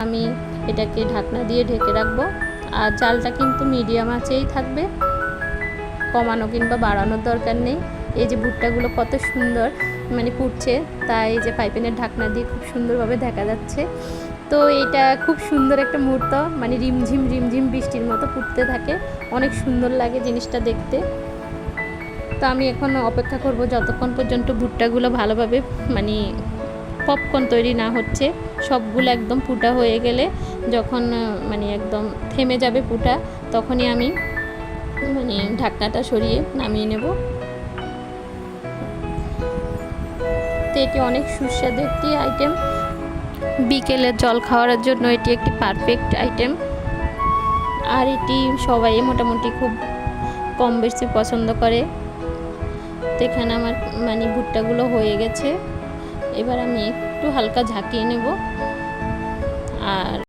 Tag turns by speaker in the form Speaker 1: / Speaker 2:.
Speaker 1: আমি এটাকে ঢাকনা দিয়ে ঢেকে রাখবো। আর জালটা কিন্তু মিডিয়াম আঁচেই থাকবে, কমানো কিংবা বাড়ানোর দরকার নেই। এই যে ভুট্টাগুলো কত সুন্দর মানে ফুটছে, তাই এই যে পাইপিনের ঢাকনা দিয়ে খুব সুন্দরভাবে দেখা যাচ্ছে। তো এটা খুব সুন্দর একটা মুহূর্ত, মানে রিমঝিম রিমঝিম বৃষ্টির মতো ফুটতে থাকে, অনেক সুন্দর লাগে জিনিসটা দেখতে। তো আমি এখন অপেক্ষা করব যতক্ষণ পর্যন্ত ভুট্টাগুলো ভালোভাবে মানে পপকর্ন তৈরি না হচ্ছে। সবগুলো একদম ফুটা হয়ে গেলে, যখন মানে একদম থেমে যাবে ফুটা, তখনই আমি মানে ঢাকনাটা সরিয়ে নামিয়ে নেব। তো এটি অনেক সুস্বাদু একটি আইটেম, বিকেলের জল খাওয়ার জন্য এটি একটি পারফেক্ট আইটেম। আর এটি সবাই মোটামুটি খুব কম বেশি পছন্দ করে। তো এখানে আমার মানে ভুট্টাগুলো হয়ে গেছে, এবার আমি একটু হালকা ঝাঁকিয়ে নেব। আর